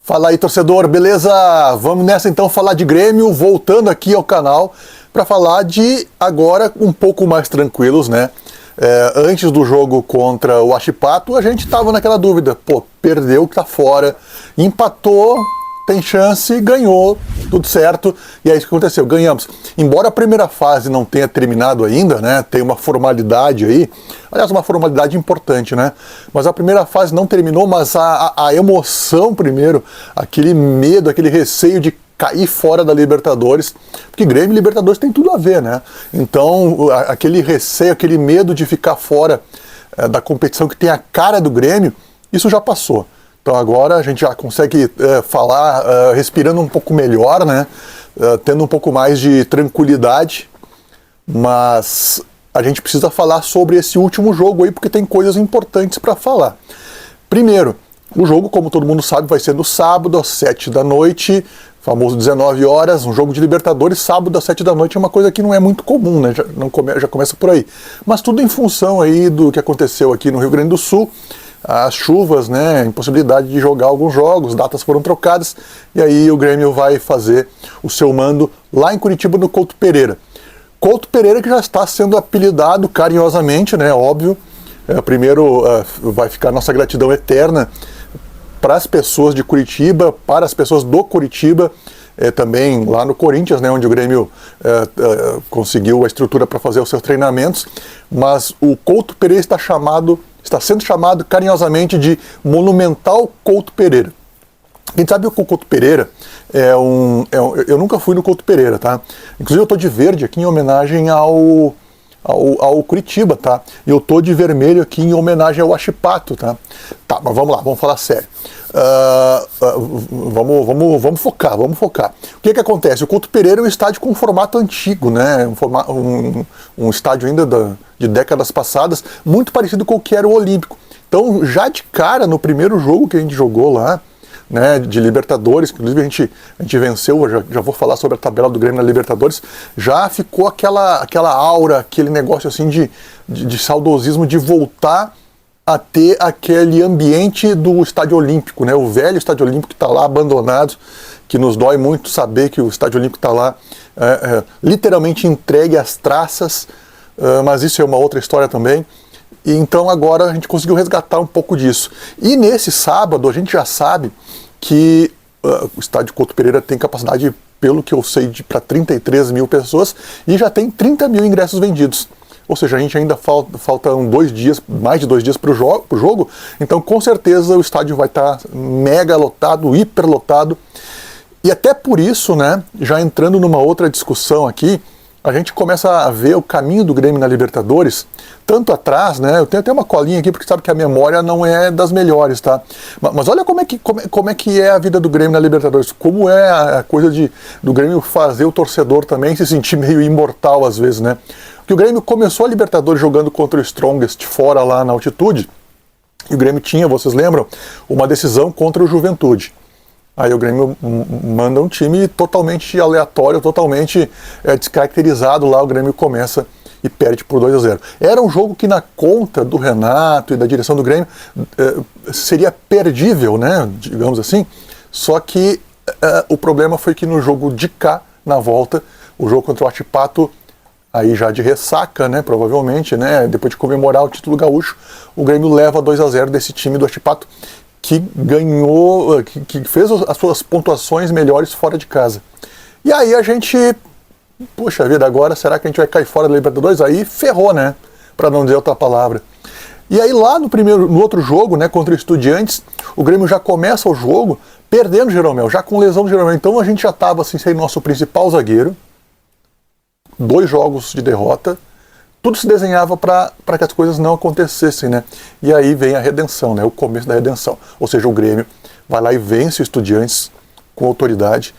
Fala aí, torcedor, beleza? Vamos nessa então falar de Grêmio, voltando aqui ao canal para falar de agora um pouco mais tranquilos, né? Antes do jogo contra o Huachipato, a gente tava naquela dúvida, perdeu que tá fora, empatou, tem chance, ganhou, tudo certo, e é isso que aconteceu, ganhamos. Embora a primeira fase não tenha terminado ainda, né, tem uma formalidade aí, aliás, uma formalidade importante, né, mas a primeira fase não terminou, mas a emoção primeiro, aquele medo, aquele receio de cair fora da Libertadores, porque Grêmio e Libertadores tem tudo a ver, né, então aquele receio, aquele medo de ficar fora da competição que tem a cara do Grêmio, isso já passou. Então agora a gente já consegue falar respirando um pouco melhor, né? Tendo um pouco mais de tranquilidade, mas a gente precisa falar sobre esse último jogo aí, porque tem coisas importantes para falar. Primeiro, o jogo, como todo mundo sabe, vai ser no sábado às 7 da noite, famoso 19 horas, um jogo de Libertadores, sábado às 7 da noite é uma coisa que não é muito comum, né? Já começa por aí. Mas tudo em função aí do que aconteceu aqui no Rio Grande do Sul, as chuvas, né, impossibilidade de jogar alguns jogos, datas foram trocadas, e aí o Grêmio vai fazer o seu mando lá em Curitiba, no Couto Pereira. Couto Pereira que já está sendo apelidado carinhosamente, né, óbvio, primeiro vai ficar nossa gratidão eterna para as pessoas de Curitiba, para as pessoas do Curitiba, também lá no Corinthians, né, onde o Grêmio conseguiu a estrutura para fazer os seus treinamentos, mas o Couto Pereira está sendo chamado carinhosamente de Monumental Couto Pereira. Quem sabe o Couto Pereira eu nunca fui no Couto Pereira, tá? Inclusive eu tô de verde aqui em homenagem ao Curitiba, tá? E eu tô de vermelho aqui em homenagem ao Huachipato, tá? Tá, mas vamos lá, vamos falar sério. Vamos focar. O que acontece? O Couto Pereira é um estádio com um formato antigo, né? Um estádio ainda de décadas passadas, muito parecido com o que era o Olímpico. Então, já de cara, no primeiro jogo que a gente jogou lá, né, de Libertadores, que inclusive a gente venceu, já vou falar sobre a tabela do Grêmio na Libertadores, já ficou aquela aura, aquele negócio assim de saudosismo, de voltar a ter aquele ambiente do Estádio Olímpico, né, o velho Estádio Olímpico que está lá abandonado, que nos dói muito saber que o Estádio Olímpico está lá literalmente entregue às traças, mas isso é uma outra história também. E então agora a gente conseguiu resgatar um pouco disso. E nesse sábado a gente já sabe que o estádio Couto Pereira tem capacidade, pelo que eu sei, para 33 mil pessoas e já tem 30 mil ingressos vendidos. Ou seja, a gente ainda faltam 2 dias, mais de 2 dias para o jogo, então com certeza o estádio vai estar mega lotado, hiper lotado. E até por isso, né, já entrando numa outra discussão aqui, a gente começa a ver o caminho do Grêmio na Libertadores, tanto atrás, né? Eu tenho até uma colinha aqui, porque sabe que a memória não é das melhores, tá? Mas olha como é que é a vida do Grêmio na Libertadores, como é a coisa do Grêmio fazer o torcedor também se sentir meio imortal às vezes, né? Porque o Grêmio começou a Libertadores jogando contra o Strongest fora lá na altitude, e o Grêmio tinha, vocês lembram, uma decisão contra o Juventude. Aí o Grêmio manda um time totalmente aleatório, totalmente descaracterizado lá, o Grêmio começa e perde por 2-0. Era um jogo que na conta do Renato e da direção do Grêmio seria perdível, né, digamos assim, só que o problema foi que no jogo de cá, na volta, o jogo contra o Huachipato, aí já de ressaca, né, provavelmente, né, depois de comemorar o título gaúcho, o Grêmio leva 2-0 desse time do Huachipato, que ganhou, que fez as suas pontuações melhores fora de casa. E aí a gente, puxa vida, agora será que a gente vai cair fora da Libertadores? Aí ferrou, né? Para não dizer outra palavra. E aí lá no outro jogo, né, contra o Estudiantes, o Grêmio já começa o jogo perdendo o Jeromel, já com lesão do Jeromel. Então a gente já estava assim, sem nosso principal zagueiro, 2 jogos de derrota, tudo se desenhava para que as coisas não acontecessem, né? E aí vem a redenção, né? O começo da redenção. Ou seja, o Grêmio vai lá e vence o Estudiantes com autoridade,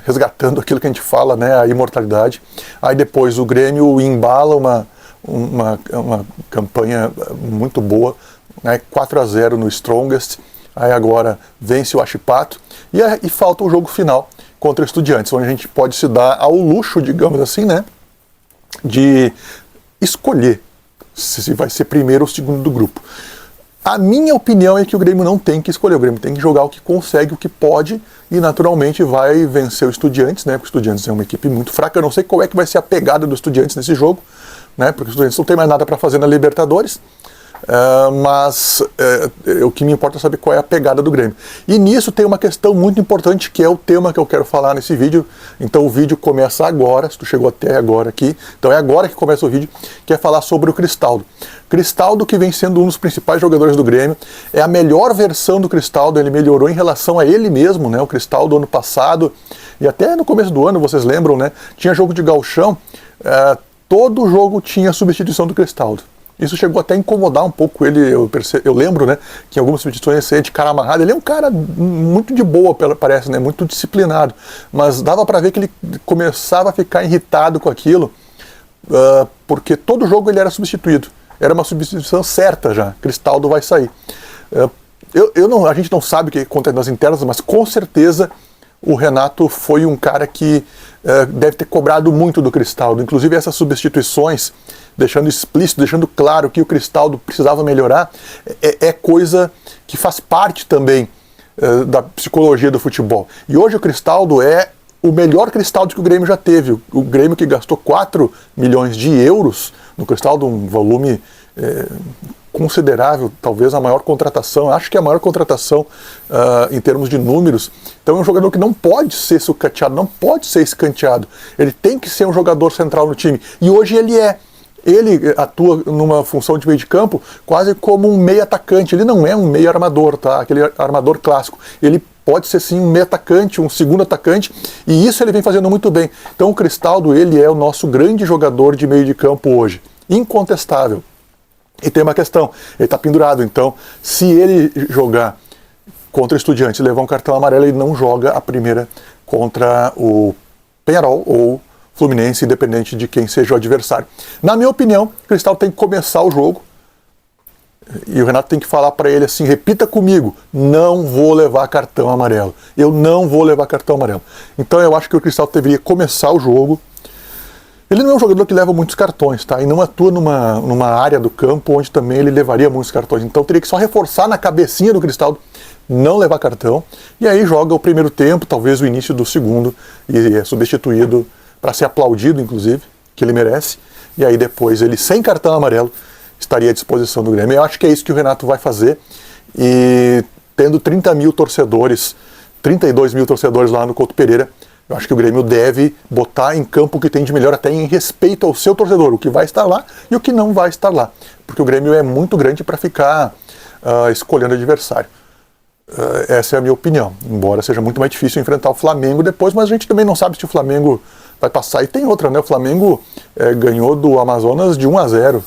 resgatando aquilo que a gente fala, né? A imortalidade. Aí depois o Grêmio embala uma campanha muito boa, né? 4-0 no Strongest. Aí agora vence o Huachipato. E falta o jogo final contra o Estudiantes, onde a gente pode se dar ao luxo, digamos assim, né? De escolher se vai ser primeiro ou segundo do grupo. A minha opinião é que o Grêmio não tem que escolher, o Grêmio tem que jogar o que consegue, o que pode, e naturalmente vai vencer o Estudiantes, né? Porque o Estudiantes é uma equipe muito fraca. Eu não sei qual é que vai ser a pegada do Estudiantes nesse jogo, né? Porque o Estudiantes não tem mais nada para fazer na Libertadores. Mas o que me importa é saber qual é a pegada do Grêmio. E nisso tem uma questão muito importante, que é o tema que eu quero falar nesse vídeo. Então o vídeo começa agora, se tu chegou até agora aqui, então é agora que começa o vídeo, que é falar sobre o Cristaldo. Cristaldo, que vem sendo um dos principais jogadores do Grêmio, é a melhor versão do Cristaldo. Ele melhorou em relação a ele mesmo, né? O Cristaldo ano passado, e até no começo do ano, vocês lembram, né? Tinha jogo de gauchão, todo jogo tinha substituição do Cristaldo. Isso chegou até a incomodar um pouco ele. Eu lembro, né, que em algumas substituições de cara amarrado. Ele é um cara muito de boa, parece, né, muito disciplinado. Mas dava para ver que ele começava a ficar irritado com aquilo, porque todo jogo ele era substituído. Era uma substituição certa já. Cristaldo vai sair. A gente não sabe o que acontece nas internas, mas com certeza o Renato foi um cara que deve ter cobrado muito do Cristaldo. Inclusive essas substituições, deixando explícito, deixando claro que o Cristaldo precisava melhorar, é coisa que faz parte também da psicologia do futebol. E hoje o Cristaldo é o melhor Cristaldo que o Grêmio já teve. O Grêmio, que gastou 4 milhões de euros no Cristaldo, um volume considerável, talvez a maior contratação, acho que é a maior contratação em termos de números. Então é um jogador que não pode ser sucateado, não pode ser escanteado. Ele tem que ser um jogador central no time. E hoje ele é. Ele atua numa função de meio de campo quase como um meio atacante. Ele não é um meio armador, tá? Aquele armador clássico. Ele pode ser sim um meio atacante, um segundo atacante, e isso ele vem fazendo muito bem. Então o Cristaldo, ele é o nosso grande jogador de meio de campo hoje, incontestável. E tem uma questão, ele está pendurado, então se ele jogar contra o Estudiantes e levar um cartão amarelo, ele não joga a primeira contra o Peñarol ou Fluminense, independente de quem seja o adversário. Na minha opinião, o Cristaldo tem que começar o jogo e o Renato tem que falar para ele assim: repita comigo, não vou levar cartão amarelo. Eu não vou levar cartão amarelo. Então eu acho que o Cristaldo deveria começar o jogo. Ele não é um jogador que leva muitos cartões, tá? E não atua numa área do campo onde também ele levaria muitos cartões. Então teria que só reforçar na cabecinha do Cristaldo não levar cartão. E aí joga o primeiro tempo, talvez o início do segundo, e é substituído para ser aplaudido, inclusive, que ele merece. E aí depois ele, sem cartão amarelo, estaria à disposição do Grêmio. Eu acho que é isso que o Renato vai fazer. E tendo 30 mil torcedores, 32 mil torcedores lá no Couto Pereira, eu acho que o Grêmio deve botar em campo o que tem de melhor, até em respeito ao seu torcedor, o que vai estar lá e o que não vai estar lá. Porque o Grêmio é muito grande para ficar escolhendo adversário. Essa é a minha opinião. Embora seja muito mais difícil enfrentar o Flamengo depois, mas a gente também não sabe se o Flamengo vai passar. E tem outra, né? O Flamengo ganhou do Amazonas de 1-0,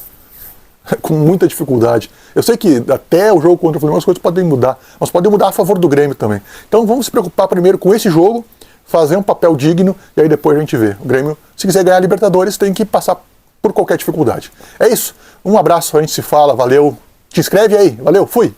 com muita dificuldade. Eu sei que até o jogo contra o Flamengo as coisas podem mudar, mas podem mudar a favor do Grêmio também. Então vamos se preocupar primeiro com esse jogo, fazer um papel digno, e aí depois a gente vê. O Grêmio, se quiser ganhar a Libertadores, tem que passar por qualquer dificuldade. É isso. Um abraço, a gente se fala, valeu. Te inscreve aí, valeu, fui!